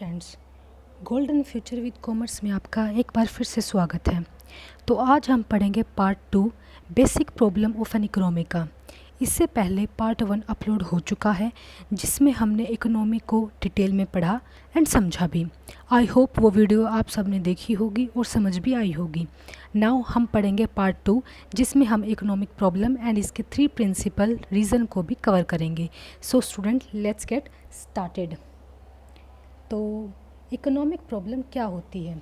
Friends, golden future with commerce में आपका एक बार फिर से स्वागत है। तो आज हम पढ़ेंगे part 2 basic problem of an economy का। इससे पहले पार्ट 1 अपलोड हो चुका है जिसमें हमने इकोनॉमी को डिटेल में पढ़ा एंड समझा भी। आई होप वो वीडियो आप सबने देखी होगी और समझ भी आई होगी। नाउ हम पढ़ेंगे पार्ट 2 जिसमें हम इकोनॉमिक प्रॉब्लम एंड इसके 3 प्रिंसिपल रीज़न को भी कवर करेंगे। So student, let's get started. तो इकोनॉमिक प्रॉब्लम क्या होती है?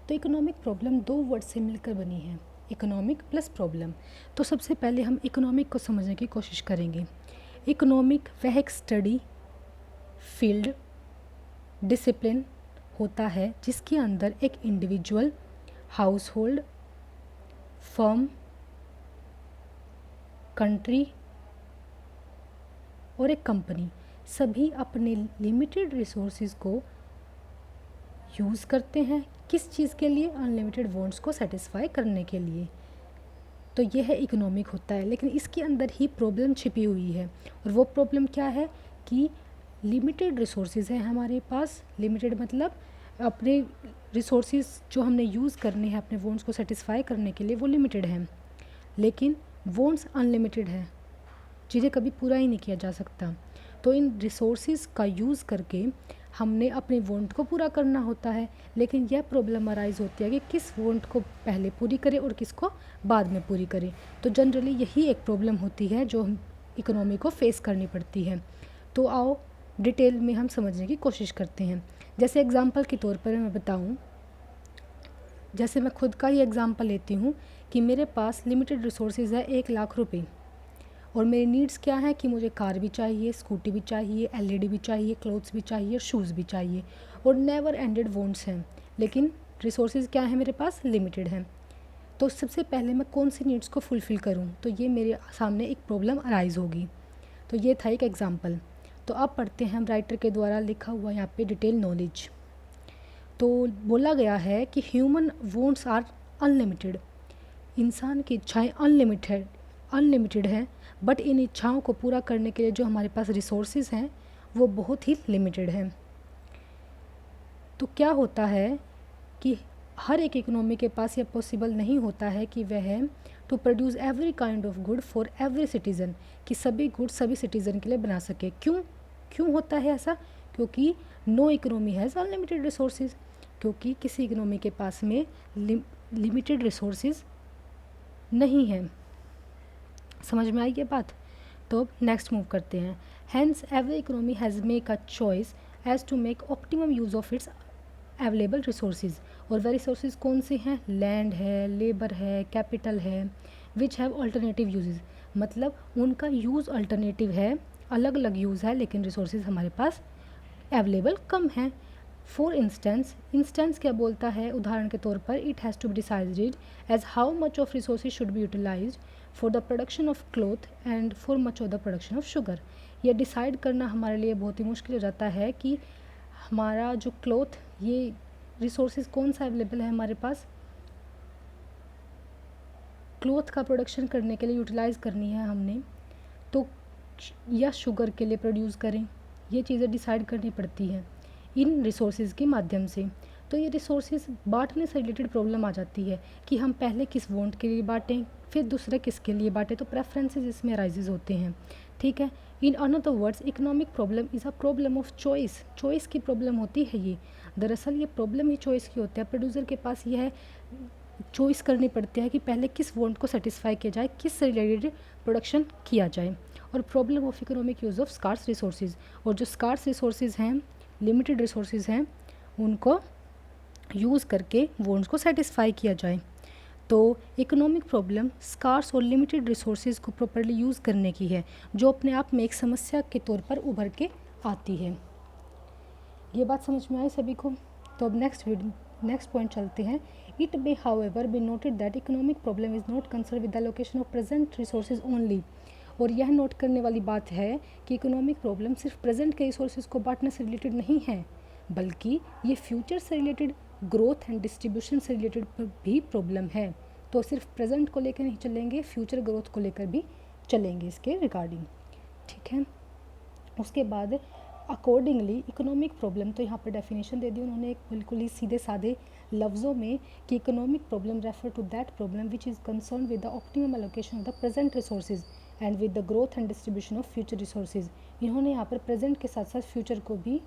तो इकोनॉमिक प्रॉब्लम दो वर्ड से मिलकर बनी है, इकोनॉमिक प्लस प्रॉब्लम। तो सबसे पहले हम इकोनॉमिक को समझने की कोशिश करेंगे। इकोनॉमिक वह एक स्टडी फील्ड डिसिप्लिन होता है जिसके अंदर एक individual, house hold, firm, country और एक कंपनी सभी अपने लिमिटेड रिसोर्सेज को यूज़ करते हैं। किस चीज़ के लिए? अनलिमिटेड वांट्स को सेटिस्फाई करने के लिए। तो यह है इकोनॉमिक होता है, लेकिन इसके अंदर ही प्रॉब्लम छिपी हुई है। और वो प्रॉब्लम क्या है कि लिमिटेड रिसोर्सेज हैं हमारे पास। लिमिटेड मतलब अपने रिसोर्सेज जो हमने यूज़ करने हैं अपने वांट्स को सेटिस्फाई करने के लिए वो लिमिटेड हैं, लेकिन वांट्स अनलिमिटेड है, चीज़ें कभी पूरा ही नहीं किया जा सकता। तो इन रिसोर्सेज का यूज़ करके हमने अपने वांट को पूरा करना होता है, लेकिन यह प्रॉब्लम अराइज होती है कि किस वांट को पहले पूरी करें और किसको बाद में पूरी करें। तो जनरली यही एक प्रॉब्लम होती है जो हम इकोनॉमी को फेस करनी पड़ती है। तो आओ डिटेल में हम समझने की कोशिश करते हैं। जैसे एग्जांपल के तौर पर मैं बताऊं, जैसे मैं खुद का ही एग्जांपल लेती हूँ कि मेरे पास लिमिटेड रिसोर्सेज है 1,00,000 रुपये, और मेरी नीड्स क्या है कि मुझे कार भी चाहिए, स्कूटी भी चाहिए, एलईडी भी चाहिए, क्लोथ्स भी चाहिए, शूज़ भी चाहिए, और नेवर एंडेड वांट्स हैं, लेकिन रिसोर्सेज क्या है मेरे पास? लिमिटेड हैं। तो सबसे पहले मैं कौन सी नीड्स को फुलफ़िल करूं? तो ये मेरे सामने एक प्रॉब्लम अराइज होगी। तो ये था एक एग्जांपल। तो अब पढ़ते हैं हम राइटर के द्वारा लिखा हुआ यहाँ पे डिटेल नॉलेज। तो बोला गया है कि ह्यूमन वांट्स आर अनलिमिटेड। इंसान की इच्छाएँ अनलिमिटेड हैं, बट इन इच्छाओं को पूरा करने के लिए जो हमारे पास रिसोर्सेज हैं वो बहुत ही लिमिटेड हैं। तो क्या होता है कि हर एक इकोनॉमी के पास यह पॉसिबल नहीं होता है कि वह to produce every kind of good for every citizen, कि सभी गुड सभी सिटीज़न के लिए बना सके। क्यों होता है ऐसा? क्योंकि no economy has unlimited resources, क्योंकि किसी इकोनॉमी के पास में लिमिटेड रिसोर्सेज नहीं है। समझ में आई ये बात? तो अब नेक्स्ट मूव करते हैं। Hence every economy has make a choice as to make optimum use of its available resources. और वह रिसोर्सेज कौन से हैं? लैंड है, लेबर है, कैपिटल है, विच हैव अल्टरनेटिव यूजेज, मतलब उनका यूज़ अल्टरनेटिव है, अलग अलग यूज़ है, लेकिन रिसोर्सेज हमारे पास अवेलेबल कम हैं। फॉर इंस्टेंस क्या बोलता है? उदाहरण के तौर पर, it has to be decided as how much of resources should be utilised for the production of cloth and for much of the production of sugar. यह डिसाइड करना हमारे लिए बहुत ही मुश्किल हो जाता है कि हमारा जो क्लोथ, ये रिसोर्सेज कौन सा अवेलेबल है हमारे पास, क्लोथ का प्रोडक्शन करने के लिए यूटिलाइज़ करनी है हमने, तो या शुगर के लिए प्रोड्यूस करें, ये चीज़ें डिसाइड करनी पड़ती हैं इन रिसोर्सेज के माध्यम से। तो ये रिसोर्सेज बांटने से रिलेटेड प्रॉब्लम आ जाती है कि हम पहले किस वांट के लिए बांटें, फिर दूसरे किसके लिए बांटें। तो प्रेफरेंसेस इसमें अराइजेज होते हैं, ठीक है। In another words, economic problem is a problem of choice की प्रॉब्लम होती है ये। दरअसल ये प्रॉब्लम ही चॉइस की होती है। प्रोड्यूसर के पास यह है, चॉइस करनी पड़ती है कि पहले किस वांट को सेटिस्फाई किया जाए, किस से रिलेटेड प्रोडक्शन किया जाए। और problem of economic use of scarce resources, और जो स्कार्स रिसोर्सेज हैं, लिमिटेड रिसोर्सेज हैं, उनको यूज़ करके वांट्स को सेटिस्फाई किया जाए। तो इकोनॉमिक प्रॉब्लम स्कार्स और लिमिटेड रिसोर्सेज को प्रॉपर्ली यूज़ करने की है, जो अपने आप में एक समस्या के तौर पर उभर के आती है। ये बात समझ में आई सभी को? तो अब नेक्स्ट पॉइंट चलते हैं। It may however be noted that economic problem is not concern with the location of present resources only. और यह नोट करने वाली बात है कि इकोनॉमिक प्रॉब्लम सिर्फ प्रेजेंट के रिसोर्सेज को बांटने से रिलेटेड नहीं है, बल्कि ये फ्यूचर से रिलेटेड, ग्रोथ एंड डिस्ट्रीब्यूशन से रिलेटेड भी प्रॉब्लम है। तो सिर्फ प्रेजेंट को लेकर नहीं चलेंगे, फ्यूचर ग्रोथ को लेकर भी चलेंगे इसके रिगार्डिंग, ठीक है। उसके बाद अकॉर्डिंगली इकोनॉमिक प्रॉब्लम, तो यहाँ पर डेफिनेशन दे दी उन्होंने एक बिल्कुल ही सीधे साधे लफ्ज़ों में कि economic problem refer to that problem which is concern with the optimum allocation of the present resources and with the growth and distribution of future resources. इन्होंने यहाँ पर प्रेजेंट के साथ साथ फ्यूचर को भी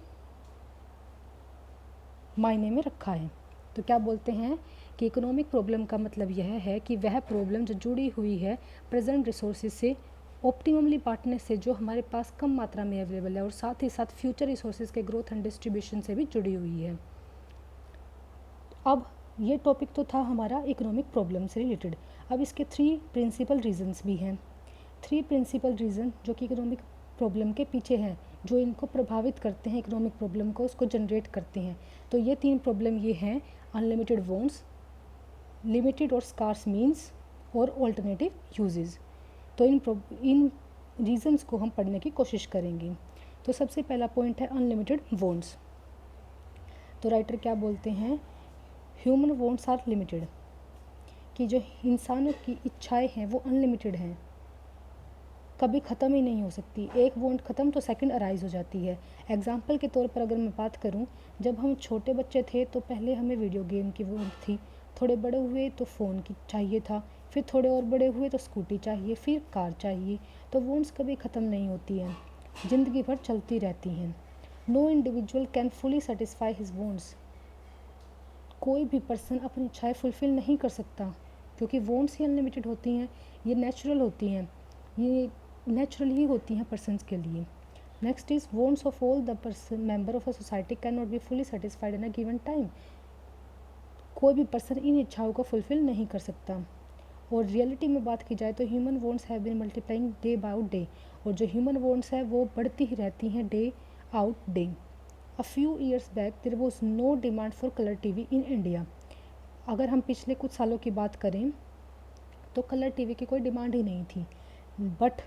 मायने में रखा है। तो क्या बोलते हैं कि इकोनॉमिक प्रॉब्लम का मतलब यह है कि वह प्रॉब्लम जो जुड़ी हुई है प्रेजेंट रिसोर्सेज से ऑप्टिममली बांटने से, जो हमारे पास कम मात्रा में अवेलेबल है, और साथ ही साथ फ्यूचर रिसोर्सेज के ग्रोथ एंड डिस्ट्रीब्यूशन से भी जुड़ी हुई है। अब ये टॉपिक तो था हमारा इकोनॉमिक प्रॉब्लम से रिलेटेड। अब इसके 3 प्रिंसिपल रीजंस भी हैं। 3 प्रिंसिपल रीज़न जो कि इकोनॉमिक प्रॉब्लम के पीछे हैं, जो इनको प्रभावित करते हैं, इकोनॉमिक प्रॉब्लम को उसको जनरेट करते हैं। तो ये 3 प्रॉब्लम ये हैं: अनलिमिटेड वॉन्ट्स, लिमिटेड और स्कार्स मीन्स, और ऑल्टरनेटिव यूजेस। तो इन रीजंस को हम पढ़ने की कोशिश करेंगे। तो सबसे पहला पॉइंट है अनलिमिटेड वॉन्ट्स। तो राइटर क्या बोलते हैं, ह्यूमन वॉन्ट्स आर लिमिटेड, कि जो इंसानों की इच्छाएं हैं वो अनलिमिटेड हैं, कभी ख़त्म ही नहीं हो सकती। एक वॉन्ट ख़त्म तो सेकंड अराइज हो जाती है। एग्जाम्पल के तौर पर अगर मैं बात करूं, जब हम छोटे बच्चे थे तो पहले हमें वीडियो गेम की वॉन्ट थी, थोड़े बड़े हुए तो फ़ोन की चाहिए था, फिर थोड़े और बड़े हुए तो स्कूटी चाहिए, फिर कार चाहिए। तो वॉन्ट्स कभी ख़त्म नहीं होती हैं, ज़िंदगी भर चलती रहती हैं। No individual can fully satisfy his wants, कोई भी पर्सन अपनी इच्छाएं फुलफ़िल नहीं कर सकता, क्योंकि वॉन्ट्स ही अनलिमिटेड होती हैं, ये नेचुरल होती हैं, ये नेचुरल ही होती हैं पर्सन्स के लिए। Next is wants of all the person member of a society can not be fully satisfied in a given time, कोई भी पर्सन इन इच्छाओं को फुलफ़िल नहीं कर सकता। और रियलिटी में बात की जाए तो human wants have been multiplying day by day, और जो ह्यूमन वॉन्ट्स है वो बढ़ती ही रहती हैं day out day. A few years back there was no demand for colour TV in India. अगर हम पिछले कुछ सालों की बात करें तो कलर टीवी की कोई डिमांड ही नहीं थी, बट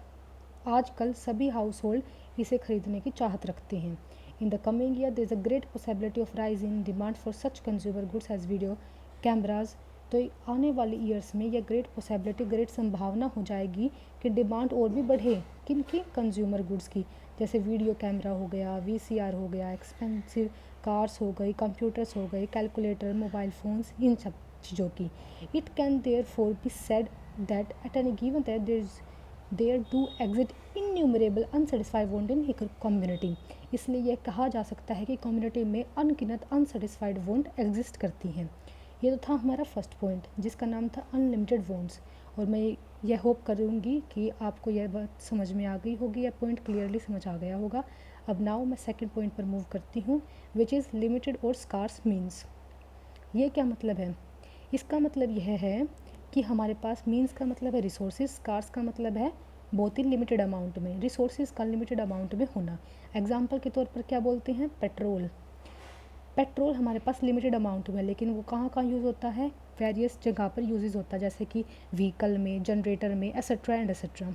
आजकल सभी हाउस होल्ड इसे खरीदने की चाहत रखते हैं। In the coming year there is a great possibility of rise in demand for such consumer goods as video cameras. तो आने वाले ईयर्स में यह ग्रेट पॉसिबिलिटी, ग्रेट संभावना हो जाएगी कि डिमांड और भी बढ़े। किन की? कंज्यूमर गुड्स की, जैसे वीडियो कैमरा हो गया, वीसीआर हो गया, एक्सपेंसिव कार्स हो गई, कंप्यूटर्स हो गए, कैलकुलेटर, मोबाइल फ़ोन्स, इन सब चीज़ों की। It can therefore be said that at any given that there do exist innumerable unsatisfied want in community. इसलिए यह कहा जा सकता है कि कम्युनिटी में अनगिनत अनसेटिस्फाइड वॉन्ट एग्जिस्ट करती हैं। ये तो था हमारा फर्स्ट पॉइंट, जिसका नाम था अनलिमिटेड वॉन्ट्स। और मैं यह होप करूँगी कि आपको यह बात समझ में आ गई होगी, या पॉइंट क्लियरली समझ आ गया होगा। अब नाउ मैं सेकंड पॉइंट पर मूव करती हूँ, विच इज़ लिमिटेड और स्कार्स मीन्स। ये क्या मतलब है? इसका मतलब यह है कि हमारे पास मीन्स का मतलब है रिसोर्सेज, स्कार्स का मतलब है बहुत ही लिमिटेड अमाउंट में, रिसोर्सेज का लिमिटेड अमाउंट में होना। एग्जाम्पल के तौर पर क्या बोलते हैं, पेट्रोल। पेट्रोल हमारे पास लिमिटेड अमाउंट में, लेकिन वो कहाँ कहाँ यूज़ होता है, वेरियस जगह पर यूजेस होता है, जैसे कि व्हीकल में, जनरेटर में, एसेट्रा एंड एसेट्रा।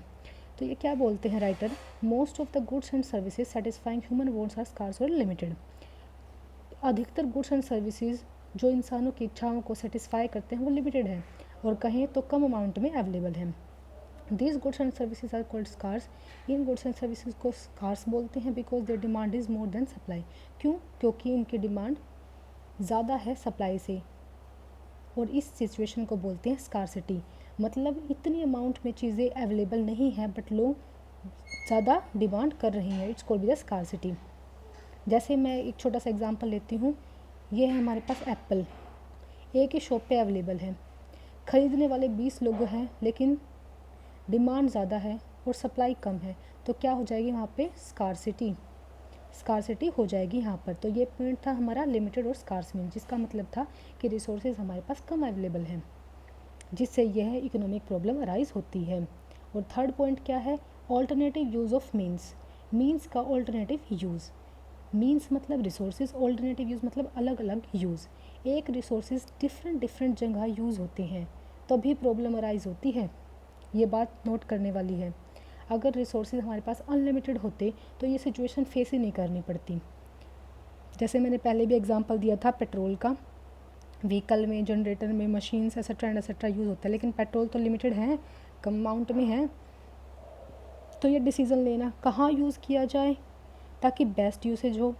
तो ये क्या बोलते हैं writer, most of the goods and services satisfying human wants are scarce और लिमिटेड। अधिकतर गुड्स एंड सर्विसेज जो इंसानों की इच्छाओं को सेटिस्फाई करते हैं वो लिमिटेड है, और कहें तो कम अमाउंट में अवेलेबल हैं। These goods and services are called scarce. इन गुड्स एंड सर्विसेज को स्कार्स बोलते हैं because their demand is more than supply. क्यों? क्योंकि इनकी डिमांड ज़्यादा है सप्लाई से, और इस सिचुएशन को बोलते हैं स्कार्सिटी। मतलब इतनी अमाउंट में चीज़ें अवेलेबल नहीं हैं, बट लोग ज़्यादा डिमांड कर रही हैं, it's called be the scarcity. जैसे मैं एक छोटा सा एग्जांपल लेती हूँ, ये है हमारे पास एप्पल, एक ही शॉप पे अवेलेबल है, ख़रीदने वाले 20 लोग हैं, लेकिन डिमांड ज़्यादा है और सप्लाई कम है, तो क्या हो जाएगी वहाँ पे, स्कार्सिटी हो जाएगी यहाँ पर। तो ये पॉइंट था हमारा लिमिटेड और स्कार्स मीन, जिसका मतलब था कि रिसोर्सेज हमारे पास कम अवेलेबल हैं, जिससे यह इकोनॉमिक प्रॉब्लम अराइज होती है। और थर्ड पॉइंट क्या है, ऑल्टरनेटिव यूज़ ऑफ मीन्स का ऑल्टरनेटिव यूज़। मीन्स मतलब रिसोर्सेज, ऑल्टरनेटिव यूज़ मतलब अलग अलग यूज़। एक रिसोर्सेज डिफरेंट जगह यूज़ होते हैं तभी प्रॉब्लम अराइज होती है, ये बात नोट करने वाली है। अगर रिसोर्सेज हमारे पास अनलिमिटेड होते तो ये सिचुएशन फेस ही नहीं करनी पड़ती। जैसे मैंने पहले भी एग्जांपल दिया था पेट्रोल का, व्हीकल में, जनरेटर में, machines etcetera and etcetera use होता है, लेकिन पेट्रोल तो लिमिटेड है, कम अमाउंट में है। तो ये डिसीज़न लेना कहाँ यूज़ किया जाए, ताकि बेस्ट यूसेज हो,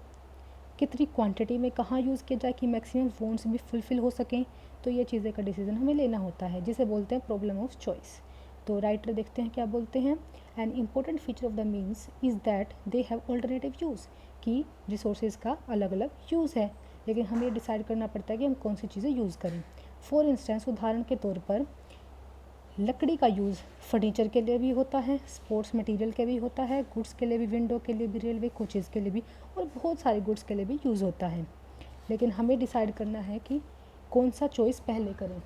कितनी क्वांटिटी में कहाँ यूज़ किया जाए कि मैक्सिमम वांट्स भी फुलफ़िल हो सकें। तो ये चीज़ें का डिसीजन हमें लेना होता है, जिसे बोलते हैं प्रॉब्लम ऑफ चॉइस। तो राइटर देखते हैं क्या बोलते हैं। An important feature of the means is that they have alternative use, कि रिसोर्सेज का अलग अलग यूज़ है, लेकिन हमें ये डिसाइड करना पड़ता है कि हम कौन सी चीज़ें यूज़ करें। फॉर इंस्टेंस, उदाहरण के तौर पर लकड़ी का यूज़ फर्नीचर के लिए भी होता है, स्पोर्ट्स मटेरियल के भी होता है, गुड्स के लिए भी, विंडो के लिए भी, रेलवे कोचेज़ के लिए भी, और बहुत सारे गुड्स के लिए भी यूज़ होता है। लेकिन हमें डिसाइड करना है कि कौन सा चॉइस पहले करें।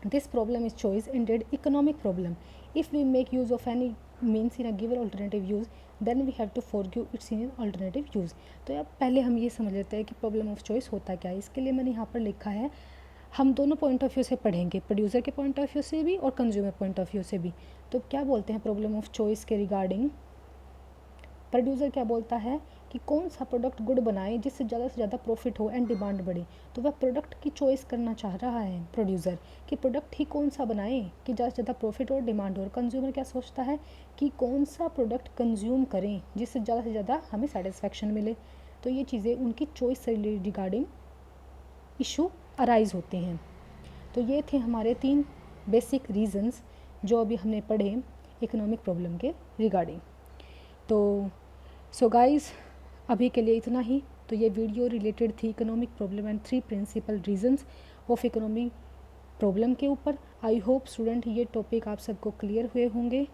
This problem is choice indeed economic problem. If we make use of any means in a given alternative use then we have to forgive its in alternative use. तो अब पहले हम ये समझ लेते हैं कि प्रॉब्लम ऑफ चॉइस होता क्या है। इसके लिए मैंने यहाँ पर लिखा है, हम दोनों पॉइंट ऑफ व्यू से पढ़ेंगे, प्रोड्यूसर के पॉइंट ऑफ व्यू से भी और कंज्यूमर पॉइंट ऑफ व्यू से भी। तो क्या बोलते हैं प्रॉब्लम ऑफ चॉइस के रिगार्डिंग, प्रोड्यूसर क्या बोलता है कि कौन सा प्रोडक्ट गुड बनाए जिससे ज़्यादा से ज़्यादा प्रॉफिट हो एंड डिमांड बढ़े। तो वह प्रोडक्ट की चॉइस करना चाह रहा है प्रोड्यूसर कि प्रोडक्ट ही कौन सा बनाए कि ज़्यादा से ज़्यादा प्रॉफिट और डिमांड हो। और कंज्यूमर क्या सोचता है कि कौन सा प्रोडक्ट कंज्यूम करें जिससे ज़्यादा से ज़्यादा हमें सेटिस्फैक्शन मिले। तो ये चीज़ें उनकी चॉइस से रिगार्डिंग इशू अराइज होते हैं। तो ये थे हमारे 3 बेसिक रीज़न्स जो अभी हमने पढ़े इकोनॉमिक प्रॉब्लम के रिगार्डिंग। तो सो गाइस, अभी के लिए इतना ही। तो ये वीडियो रिलेटेड थी economic problem and 3 principal reasons of economic problem के ऊपर। आई होप स्टूडेंट ये टॉपिक आप सबको क्लियर हुए होंगे।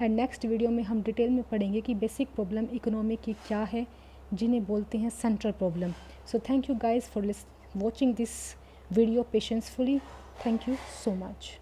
एंड नेक्स्ट वीडियो में हम डिटेल में पढ़ेंगे कि बेसिक प्रॉब्लम इकोनॉमिक की क्या है, जिन्हें बोलते हैं central problem. So thank you guys for watching this video patientfully. Thank you so much.